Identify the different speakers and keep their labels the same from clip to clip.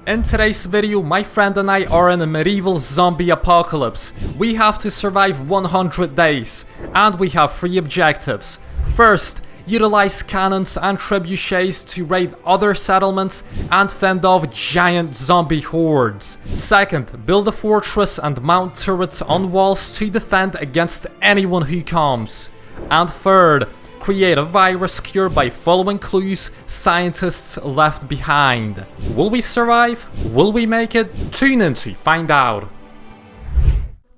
Speaker 1: In today's video, my friend and I are in a medieval zombie apocalypse. We have to survive 100 days, and we have 3 objectives. First, utilize cannons and trebuchets to raid other settlements and fend off giant zombie hordes. Second, build a fortress and mount turrets on walls to defend against anyone who comes. And third, create a virus cure by following clues scientists left behind. Will we survive? Will we make it? Tune in to find out.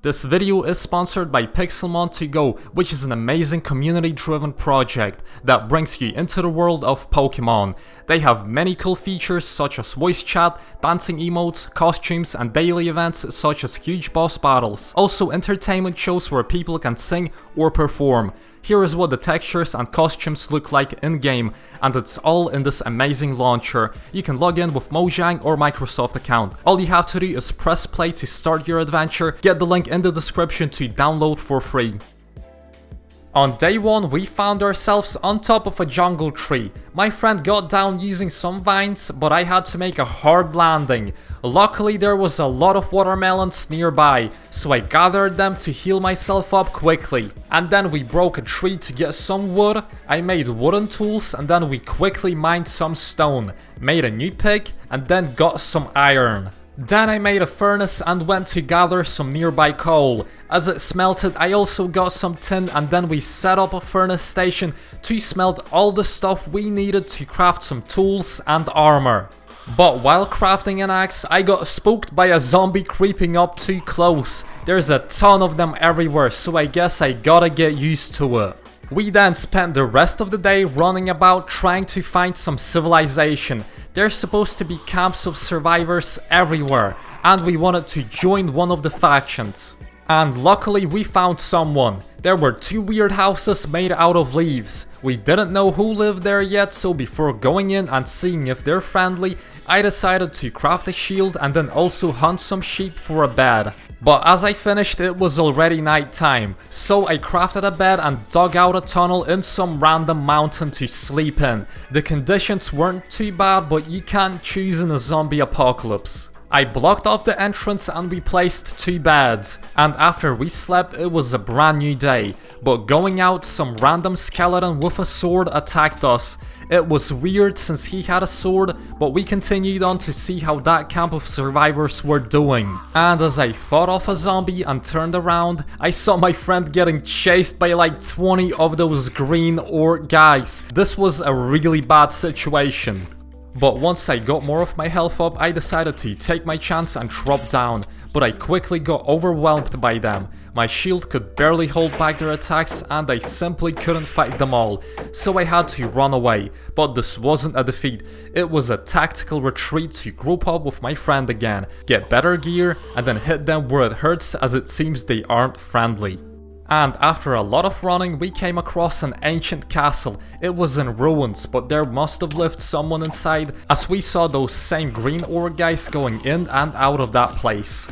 Speaker 1: This video is sponsored by Pixelmon To Go, which is an amazing community-driven project that brings you into the world of Pokemon. They have many cool features such as voice chat, dancing emotes, costumes, and daily events such as huge boss battles. Also entertainment shows where people can sing or perform. Here is what the textures and costumes look like in-game, and it's all in this amazing launcher. You can log in with Mojang or Microsoft account. All you have to do is press play to start your adventure, get the link in the description to download for free. On day 1, we found ourselves on top of a jungle tree. My friend got down using some vines, but I had to make a hard landing. Luckily there was a lot of watermelons nearby, so I gathered them to heal myself up quickly. And then we broke a tree to get some wood, I made wooden tools, and then we quickly mined some stone, made a new pick, and then got some iron. Then I made a furnace and went to gather some nearby coal. As it smelted, I also got some tin, and then we set up a furnace station to smelt all the stuff we needed to craft some tools and armor. But while crafting an axe, I got spooked by a zombie creeping up too close. There's a ton of them everywhere, so I guess I gotta get used to it. We then spent the rest of the day running about trying to find some civilization. There's supposed to be camps of survivors everywhere, and we wanted to join one of the factions. And luckily we found someone. There were 2 weird houses made out of leaves. We didn't know who lived there yet, so before going in and seeing if they're friendly, I decided to craft a shield and then also hunt some sheep for a bed. But as I finished, it was already night time, so I crafted a bed and dug out a tunnel in some random mountain to sleep in. The conditions weren't too bad, but you can't choose in a zombie apocalypse. I blocked off the entrance and we placed 2 beds, and after we slept it was a brand new day. But going out, some random skeleton with a sword attacked us. It was weird since he had a sword, but we continued on to see how that camp of survivors were doing. And as I fought off a zombie and turned around, I saw my friend getting chased by like 20 of those green orc guys. This was a really bad situation. But once I got more of my health up, I decided to take my chance and drop down, but I quickly got overwhelmed by them. My shield could barely hold back their attacks and I simply couldn't fight them all, so I had to run away. But this wasn't a defeat, it was a tactical retreat to group up with my friend again, get better gear, and then hit them where it hurts as it seems they aren't friendly. And after a lot of running, we came across an ancient castle. It was in ruins, but there must have lived someone inside, as we saw those same green orc guys going in and out of that place.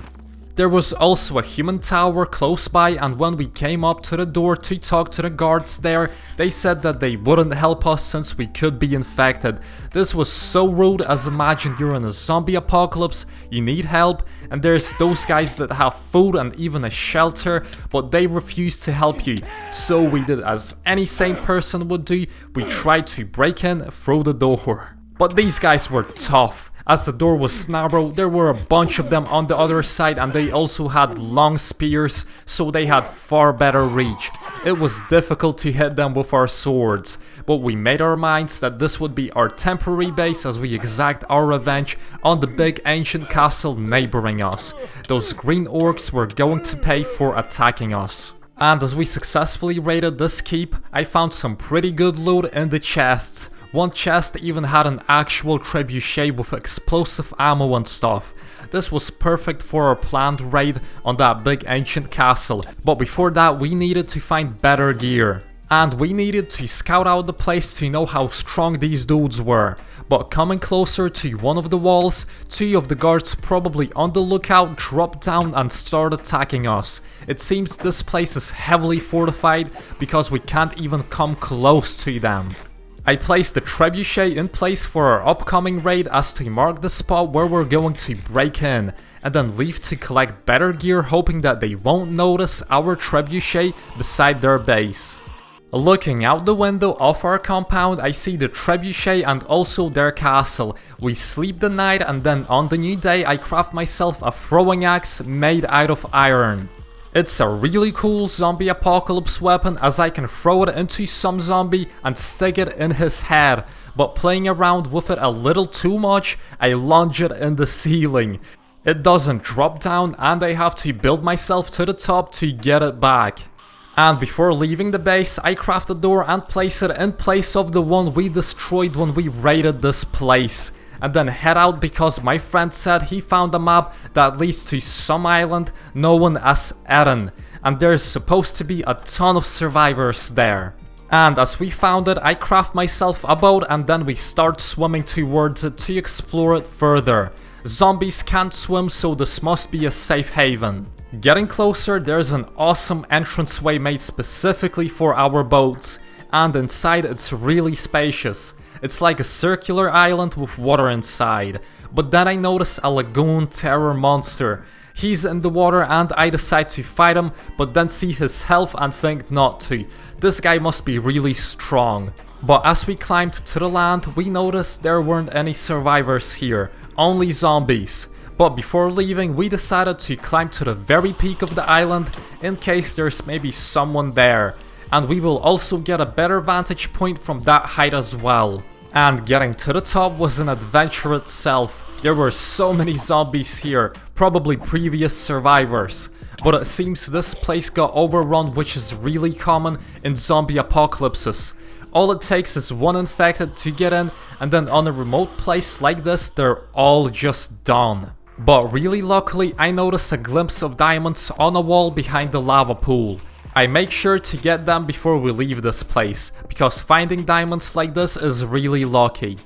Speaker 1: There was also a human tower close by, and when we came up to the door to talk to the guards there, they said that they wouldn't help us since we could be infected. This was so rude, as imagine you're in a zombie apocalypse, you need help, and there's those guys that have food and even a shelter, but they refuse to help you. So we did as any sane person would do, we tried to break in through the door. But these guys were tough. As the door was narrow, there were a bunch of them on the other side, and they also had long spears, so they had far better reach. It was difficult to hit them with our swords, but we made our minds that this would be our temporary base as we exact our revenge on the big ancient castle neighboring us. Those green orcs were going to pay for attacking us. And as we successfully raided this keep, I found some pretty good loot in the chests. One chest even had an actual trebuchet with explosive ammo and stuff. This was perfect for our planned raid on that big ancient castle, but before that we needed to find better gear. And we needed to scout out the place to know how strong these dudes were. But coming closer to one of the walls, 2 of the guards probably on the lookout dropped down and started attacking us. It seems this place is heavily fortified because we can't even come close to them. I placed the trebuchet in place for our upcoming raid as to mark the spot where we're going to break in, and then leave to collect better gear, hoping that they won't notice our trebuchet beside their base. Looking out the window of our compound, I see the trebuchet and also their castle. We sleep the night, and then on the new day I craft myself a throwing axe made out of iron. It's a really cool zombie apocalypse weapon, as I can throw it into some zombie and stick it in his head, but playing around with it a little too much, I lunge it in the ceiling. It doesn't drop down, and I have to build myself to the top to get it back. And before leaving the base, I craft a door and place it in place of the one we destroyed when we raided this place. And then head out because my friend said he found a map that leads to some island known as Eron. And there's supposed to be a ton of survivors there. And as we found it, I craft myself a boat, and then we start swimming towards it to explore it further. Zombies can't swim, so this must be a safe haven. Getting closer, there's an awesome entranceway made specifically for our boats, and inside it's really spacious. It's like a circular island with water inside, but then I notice a lagoon terror monster. He's in the water and I decide to fight him, but then see his health and think not to. This guy must be really strong. But as we climbed to the land, we noticed there weren't any survivors here, only zombies. But before leaving, we decided to climb to the very peak of the island in case there's maybe someone there. And we will also get a better vantage point from that height as well. And getting to the top was an adventure itself. There were so many zombies here, probably previous survivors. But it seems this place got overrun, which is really common in zombie apocalypses. All it takes is one infected to get in, and then on a remote place like this, they're all just done. But really luckily, I noticed a glimpse of diamonds on a wall behind the lava pool. I make sure to get them before we leave this place, because finding diamonds like this is really lucky.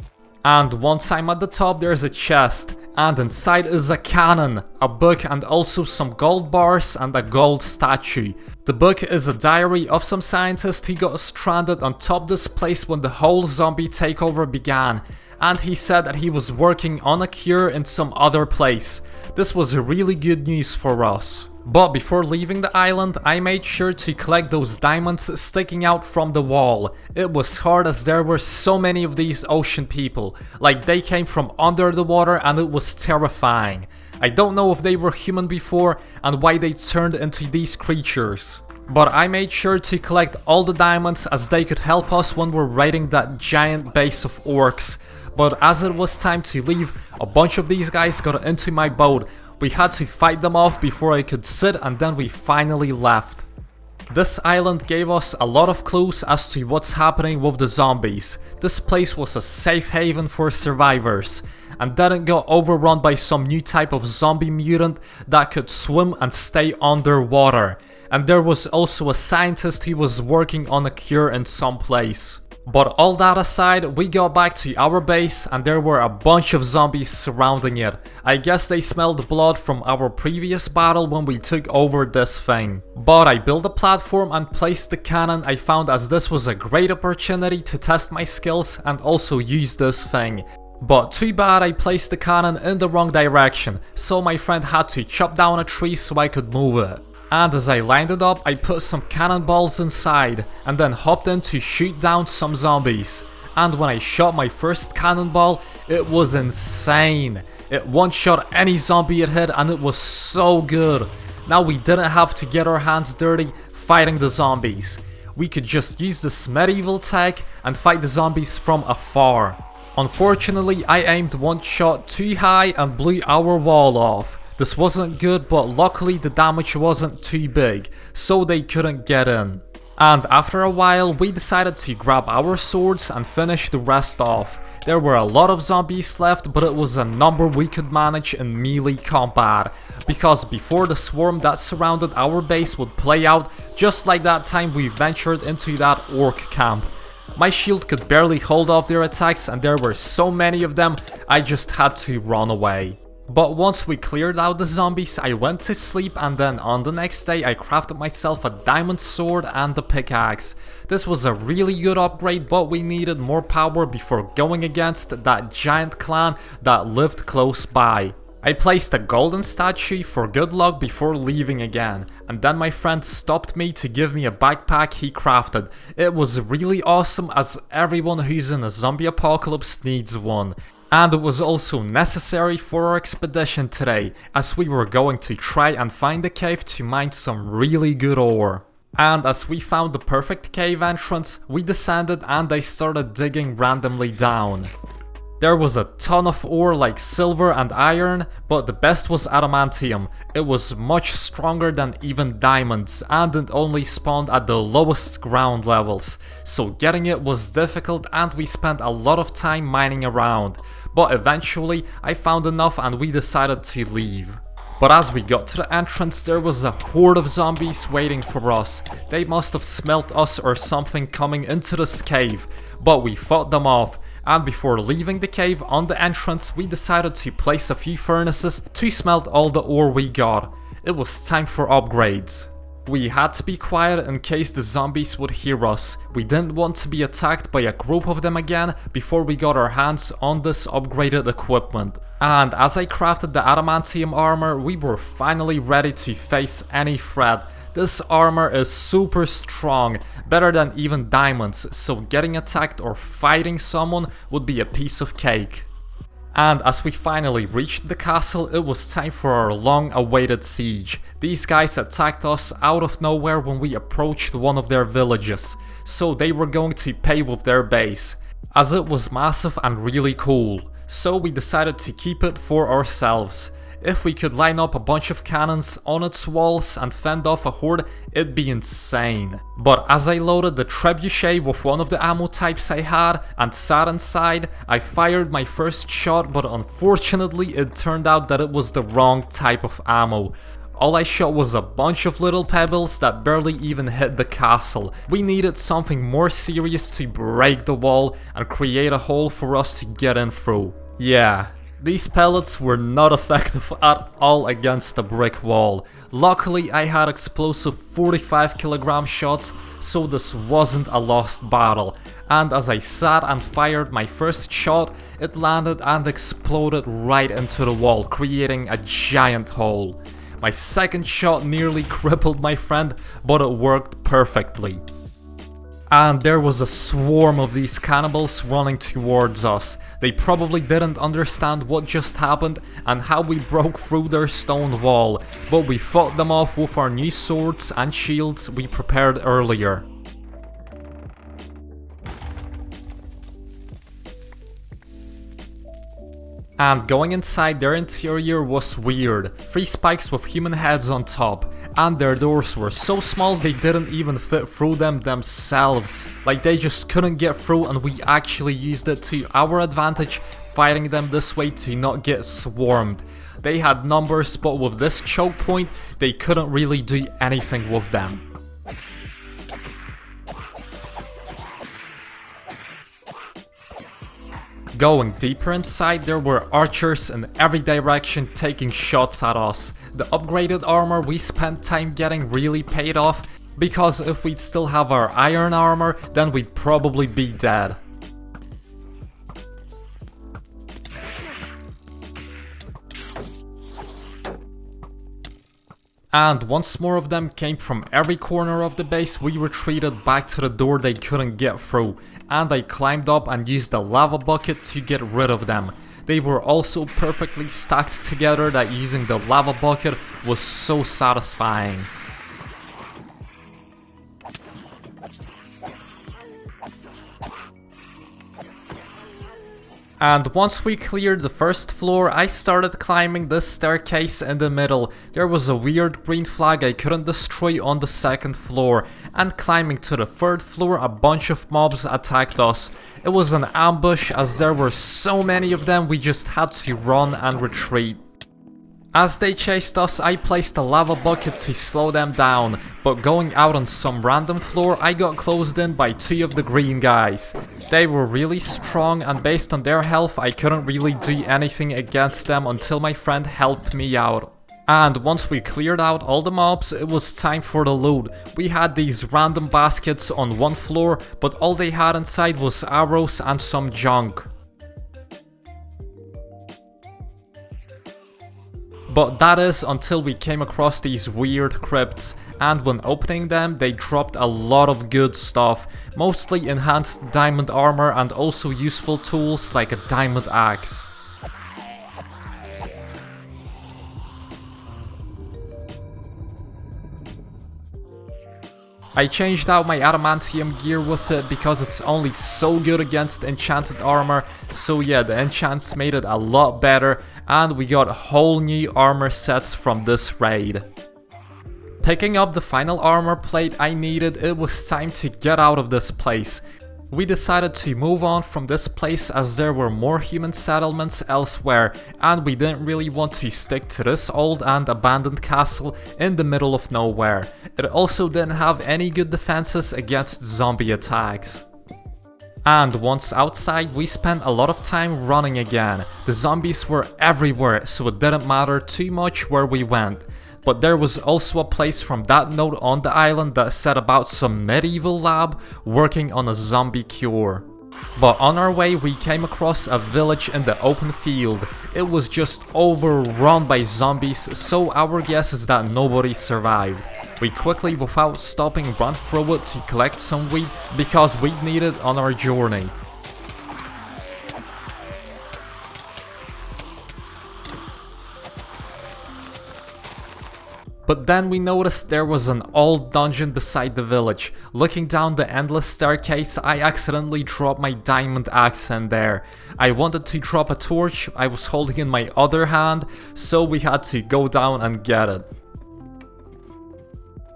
Speaker 1: And once I'm at the top, there's a chest, and inside is a cannon, a book, and also some gold bars and a gold statue. The book is a diary of some scientist who got stranded on top of this place when the whole zombie takeover began, and he said that he was working on a cure in some other place. This was really good news for us. But before leaving the island, I made sure to collect those diamonds sticking out from the wall. It was hard as there were so many of these ocean people, like they came from under the water, and it was terrifying. I don't know if they were human before and why they turned into these creatures. But I made sure to collect all the diamonds as they could help us when we're raiding that giant base of orcs. But as it was time to leave, a bunch of these guys got into my boat. We had to fight them off before I could sit, and then we finally left. This island gave us a lot of clues as to what's happening with the zombies. This place was a safe haven for survivors, and then it got overrun by some new type of zombie mutant that could swim and stay underwater. And there was also a scientist who was working on a cure in some place. But all that aside, we got back to our base and there were a bunch of zombies surrounding it. I guess they smelled blood from our previous battle when we took over this thing. But I built a platform and placed the cannon I found, as this was a great opportunity to test my skills and also use this thing. But too bad I placed the cannon in the wrong direction, so my friend had to chop down a tree so I could move it. And as I lined it up, I put some cannonballs inside, and then hopped in to shoot down some zombies. And when I shot my first cannonball, it was insane. It one-shot any zombie it hit, and it was so good. Now we didn't have to get our hands dirty fighting the zombies. We could just use this medieval tech and fight the zombies from afar. Unfortunately, I aimed one shot too high and blew our wall off. This wasn't good, but luckily the damage wasn't too big, so they couldn't get in. And after a while, we decided to grab our swords and finish the rest off. There were a lot of zombies left, but it was a number we could manage in melee combat, because before the swarm that surrounded our base would play out, just like that time we ventured into that orc camp. My shield could barely hold off their attacks, and there were so many of them, I just had to run away. But once we cleared out the zombies, I went to sleep, and then on the next day I crafted myself a diamond sword and a pickaxe. This was a really good upgrade, but we needed more power before going against that giant clan that lived close by. I placed a golden statue for good luck before leaving again, and then my friend stopped me to give me a backpack he crafted. It was really awesome, as everyone who's in a zombie apocalypse needs one. And it was also necessary for our expedition today, as we were going to try and find a cave to mine some really good ore. And as we found the perfect cave entrance, we descended and I started digging randomly down. There was a ton of ore like silver and iron, but the best was adamantium. It was much stronger than even diamonds, and it only spawned at the lowest ground levels, so getting it was difficult and we spent a lot of time mining around. But eventually I found enough and we decided to leave. But as we got to the entrance, there was a horde of zombies waiting for us. They must have smelt us or something coming into this cave, but we fought them off. And before leaving the cave on the entrance, we decided to place a few furnaces to smelt all the ore we got. It was time for upgrades. We had to be quiet in case the zombies would hear us. We didn't want to be attacked by a group of them again before we got our hands on this upgraded equipment. And as I crafted the adamantium armor, we were finally ready to face any threat. This armor is super strong, better than even diamonds, so getting attacked or fighting someone would be a piece of cake. And as we finally reached the castle, it was time for our long-awaited siege. These guys attacked us out of nowhere when we approached one of their villages, so they were going to pay with their base, as it was massive and really cool. So we decided to keep it for ourselves. If we could line up a bunch of cannons on its walls and fend off a horde, it'd be insane. But as I loaded the trebuchet with one of the ammo types I had and sat inside, I fired my first shot, but unfortunately it turned out that it was the wrong type of ammo. All I shot was a bunch of little pebbles that barely even hit the castle. We needed something more serious to break the wall and create a hole for us to get in through. Yeah. These pellets were not effective at all against the brick wall. Luckily I had explosive 45 kilogram shots, so this wasn't a lost battle. And as I sat and fired my first shot, it landed and exploded right into the wall, creating a giant hole. My second shot nearly crippled my friend, but it worked perfectly. And there was a swarm of these cannibals running towards us. They probably didn't understand what just happened and how we broke through their stone wall, but we fought them off with our new swords and shields we prepared earlier. And going inside their interior was weird. 3 spikes with human heads on top, and their doors were so small they didn't even fit through them themselves. Like they just couldn't get through, and we actually used it to our advantage, fighting them this way to not get swarmed. They had numbers, but with this choke point, they couldn't really do anything with them. Going deeper inside, there were archers in every direction taking shots at us. The upgraded armor we spent time getting really paid off, because if we'd still have our iron armor, then we'd probably be dead. And once more of them came from every corner of the base, we retreated back to the door they couldn't get through, and I climbed up and used a lava bucket to get rid of them. They were also perfectly stacked together that using the lava bucket was so satisfying. And once we cleared the first floor, I started climbing this staircase in the middle. There was a weird green flag I couldn't destroy on the second floor, and climbing to the third floor, a bunch of mobs attacked us. It was an ambush as there were so many of them, we just had to run and retreat. As they chased us, I placed a lava bucket to slow them down, but going out on some random floor, I got closed in by 2 of the green guys. They were really strong, and based on their health, I couldn't really do anything against them until my friend helped me out. And once we cleared out all the mobs, it was time for the loot. We had these random baskets on one floor, but all they had inside was arrows and some junk. But that is until we came across these weird crypts, and when opening them they dropped a lot of good stuff, mostly enhanced diamond armor and also useful tools like a diamond axe. I changed out my adamantium gear with it because it's only so good against enchanted armor, so yeah, the enchants made it a lot better, and we got whole new armor sets from this raid. Picking up the final armor plate I needed, it was time to get out of this place. We decided to move on from this place as there were more human settlements elsewhere, and we didn't really want to stick to this old and abandoned castle in the middle of nowhere. It also didn't have any good defenses against zombie attacks. And once outside, we spent a lot of time running again. The zombies were everywhere, so it didn't matter too much where we went. But there was also a place from that note on the island that said about some medieval lab working on a zombie cure. But on our way we came across a village in the open field. It was just overrun by zombies, so our guess is that nobody survived. We quickly, without stopping, ran through it to collect some wheat because we'd need it on our journey. But then we noticed there was an old dungeon beside the village. Looking down the endless staircase, I accidentally dropped my diamond axe in there. I wanted to drop a torch I was holding in my other hand, so we had to go down and get it.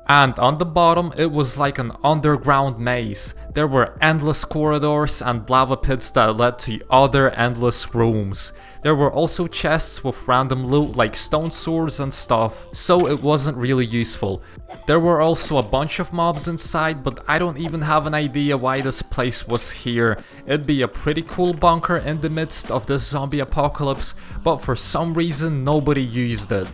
Speaker 1: And on the bottom, it was like an underground maze. There were endless corridors and lava pits that led to other endless rooms. There were also chests with random loot like stone swords and stuff, so it wasn't really useful. There were also a bunch of mobs inside, but I don't even have an idea why this place was here. It'd be a pretty cool bunker in the midst of this zombie apocalypse, but for some reason nobody used it.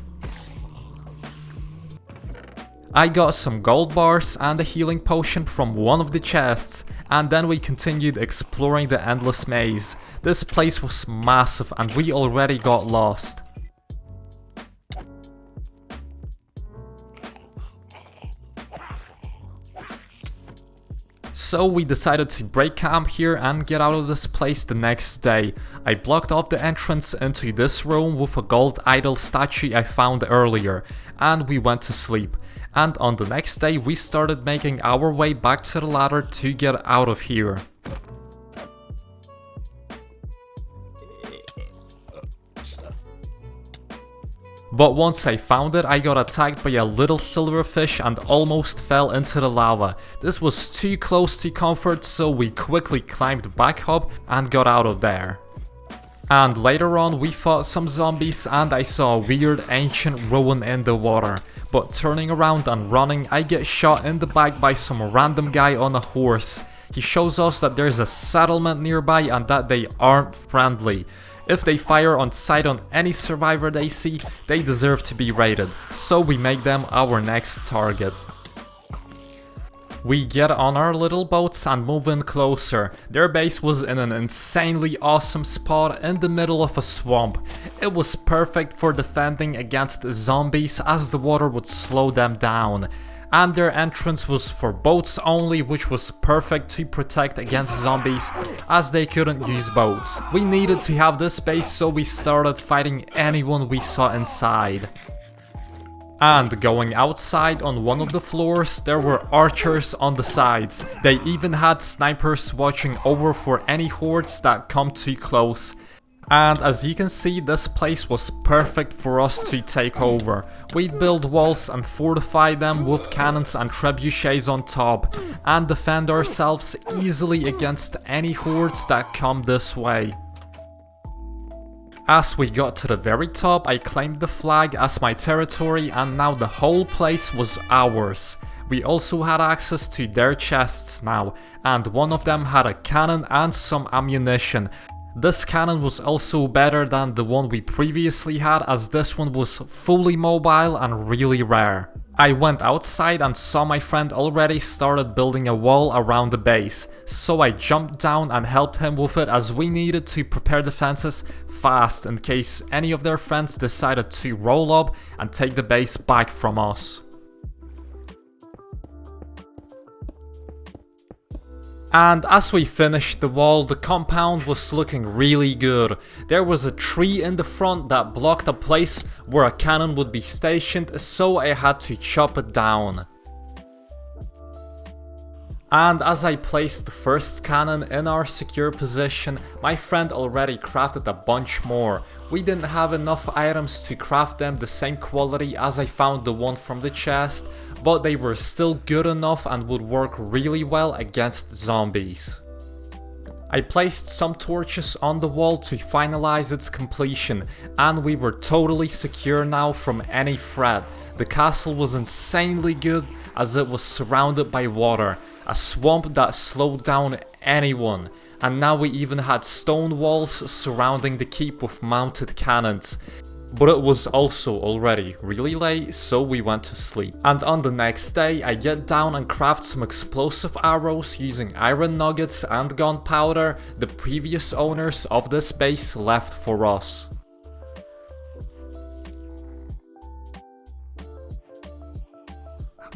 Speaker 1: I got some gold bars and a healing potion from one of the chests, and then we continued exploring the endless maze. This place was massive and we already got lost. So we decided to break camp here and get out of this place the next day. I blocked off the entrance into this room with a gold idol statue I found earlier, and we went to sleep. And on the next day we started making our way back to the ladder to get out of here. But once I found it, I got attacked by a little silverfish and almost fell into the lava. This was too close to comfort, so we quickly climbed back up and got out of there. And later on we fought some zombies and I saw a weird ancient ruin in the water. But turning around and running, I get shot in the back by some random guy on a horse. He shows us that there's a settlement nearby and that they aren't friendly. If they fire on sight on any survivor they see, they deserve to be raided, so we make them our next target. We get on our little boats and move in closer. Their base was in an insanely awesome spot in the middle of a swamp. It was perfect for defending against zombies as the water would slow them down. And their entrance was for boats only, which was perfect to protect against zombies as they couldn't use boats. We needed to have this base, so we started fighting anyone we saw inside. And going outside on one of the floors, there were archers on the sides. They even had snipers watching over for any hordes that come too close. And as you can see, this place was perfect for us to take over. We'd build walls and fortify them with cannons and trebuchets on top, and defend ourselves easily against any hordes that come this way. As we got to the very top, I claimed the flag as my territory and now the whole place was ours. We also had access to their chests now, and one of them had a cannon and some ammunition. This cannon was also better than the one we previously had, as this one was fully mobile and really rare. I went outside and saw my friend already started building a wall around the base, so I jumped down and helped him with it, as we needed to prepare defenses fast in case any of their friends decided to roll up and take the base back from us. And as we finished the wall, the compound was looking really good. There was a tree in the front that blocked a place where a cannon would be stationed, so I had to chop it down. And as I placed the first cannon in our secure position, my friend already crafted a bunch more. We didn't have enough items to craft them the same quality as I found the one from the chest, but they were still good enough and would work really well against zombies. I placed some torches on the wall to finalize its completion, and we were totally secure now from any threat. The castle was insanely good as it was surrounded by water, a swamp that slowed down anyone, and now we even had stone walls surrounding the keep with mounted cannons. But it was also already really late, so we went to sleep. And on the next day, I get down and craft some explosive arrows using iron nuggets and gunpowder the previous owners of this base left for us.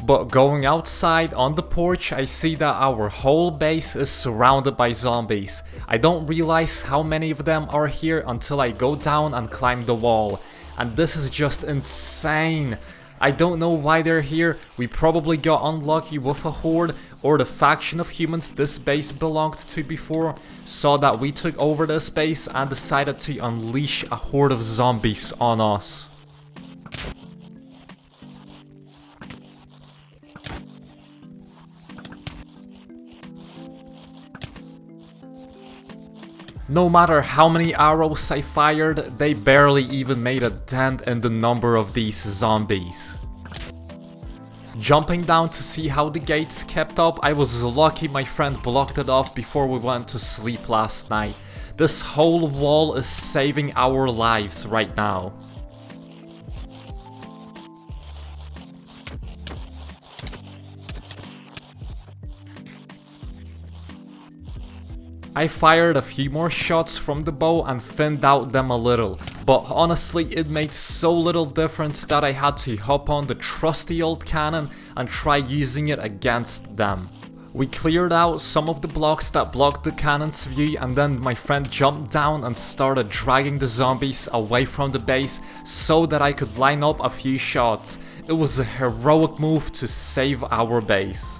Speaker 1: But going outside on the porch, I see that our whole base is surrounded by zombies. I don't realize how many of them are here until I go down and climb the wall. And this is just insane. I don't know why they're here. We probably got unlucky with a horde, or the faction of humans this base belonged to before saw that we took over this base and decided to unleash a horde of zombies on us. No matter how many arrows I fired, they barely even made a dent in the number of these zombies. Jumping down to see how the gates kept up, I was lucky my friend blocked it off before we went to sleep last night. This whole wall is saving our lives right now. I fired a few more shots from the bow and thinned out them a little, but honestly it made so little difference that I had to hop on the trusty old cannon and try using it against them. We cleared out some of the blocks that blocked the cannon's view, and then my friend jumped down and started dragging the zombies away from the base so that I could line up a few shots. It was a heroic move to save our base.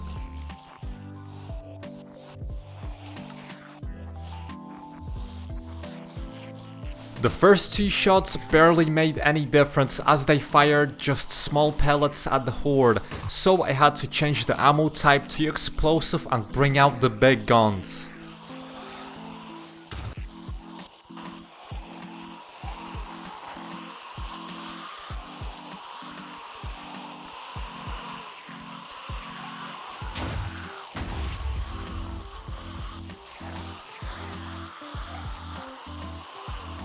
Speaker 1: The first two shots barely made any difference as they fired just small pellets at the horde, so I had to change the ammo type to explosive and bring out the big guns.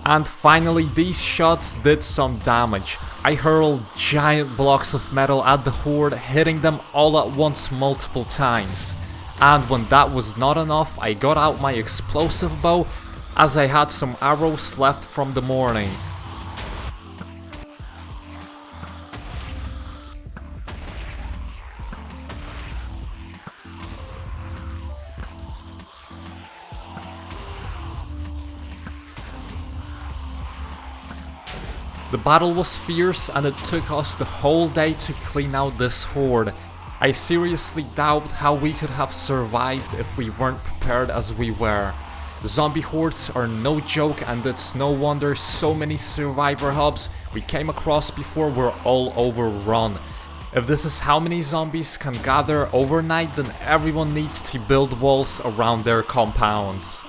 Speaker 1: And finally, these shots did some damage. I hurled giant blocks of metal at the horde, hitting them all at once multiple times. And when that was not enough, I got out my explosive bow, as I had some arrows left from the morning. The battle was fierce and it took us the whole day to clean out this horde. I seriously doubt how we could have survived if we weren't prepared as we were. Zombie hordes are no joke, and it's no wonder so many survivor hubs we came across before were all overrun. If this is how many zombies can gather overnight, then everyone needs to build walls around their compounds.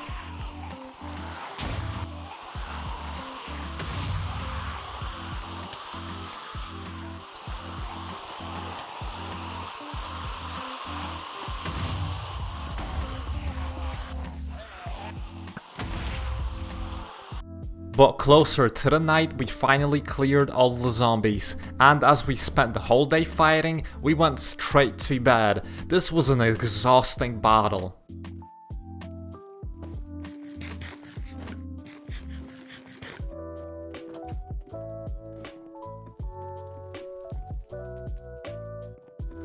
Speaker 1: But closer to the night, we finally cleared all the zombies, and as we spent the whole day fighting, we went straight to bed. This was an exhausting battle.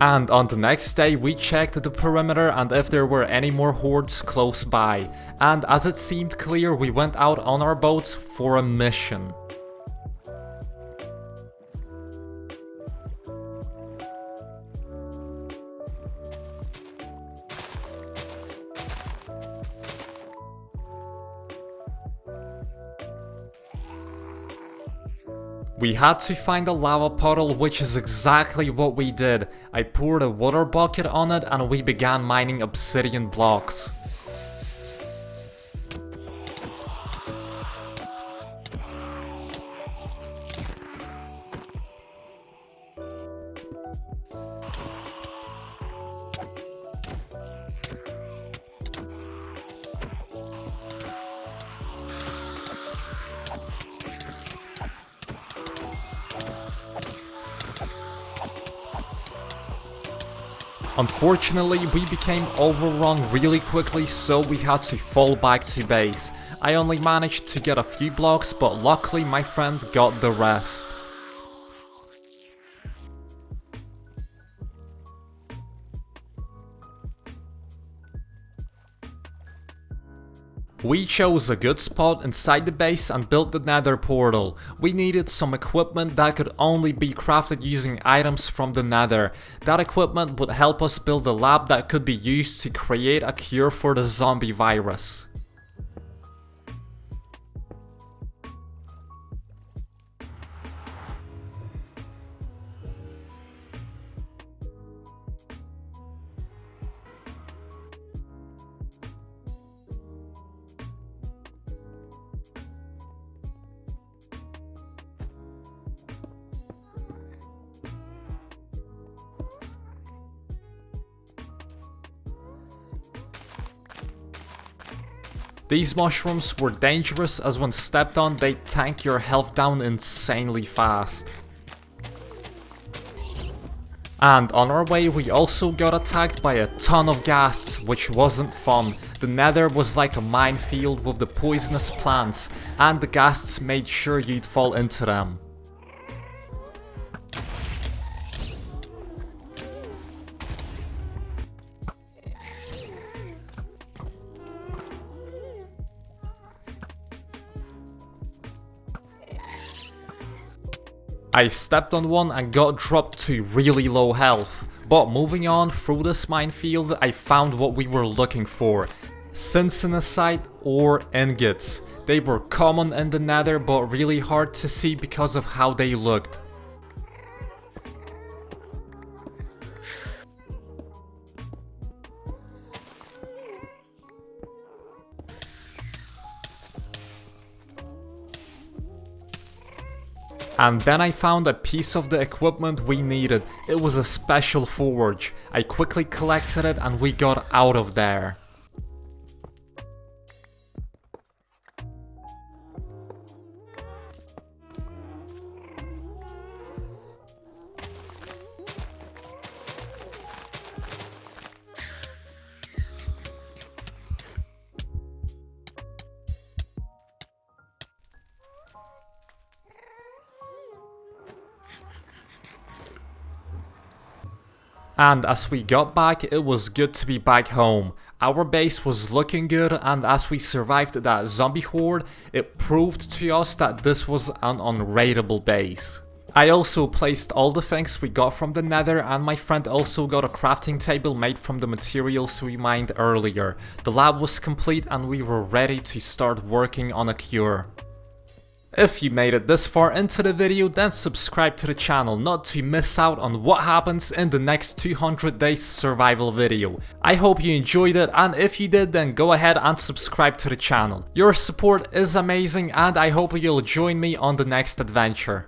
Speaker 1: And on the next day we checked the perimeter and if there were any more hordes close by, and as it seemed clear we went out on our boats for a mission. We had to find a lava puddle, which is exactly what we did. I poured a water bucket on it and we began mining obsidian blocks. Unfortunately, we became overrun really quickly, so we had to fall back to base. I only managed to get a few blocks, but luckily my friend got the rest. We chose a good spot inside the base and built the Nether portal. We needed some equipment that could only be crafted using items from the Nether. That equipment would help us build a lab that could be used to create a cure for the zombie virus. These mushrooms were dangerous as when stepped on they tank your health down insanely fast. And on our way we also got attacked by a ton of ghasts, which wasn't fun. The Nether was like a minefield with the poisonous plants, and the ghasts made sure you'd fall into them. I stepped on one and got dropped to really low health, but moving on through this minefield I found what we were looking for. Synsonicite or ingots. They were common in the Nether but really hard to see because of how they looked. And then I found a piece of the equipment we needed. It was a special forge. I quickly collected it and we got out of there. And as we got back, it was good to be back home. Our base was looking good, and as we survived that zombie horde, it proved to us that this was an unraidable base. I also placed all the things we got from the Nether, and my friend also got a crafting table made from the materials we mined earlier. The lab was complete and we were ready to start working on a cure. If you made it this far into the video, then subscribe to the channel not to miss out on what happens in the next 200 days survival video. I hope you enjoyed it, and if you did, then go ahead and subscribe to the channel. Your support is amazing and I hope you'll join me on the next adventure.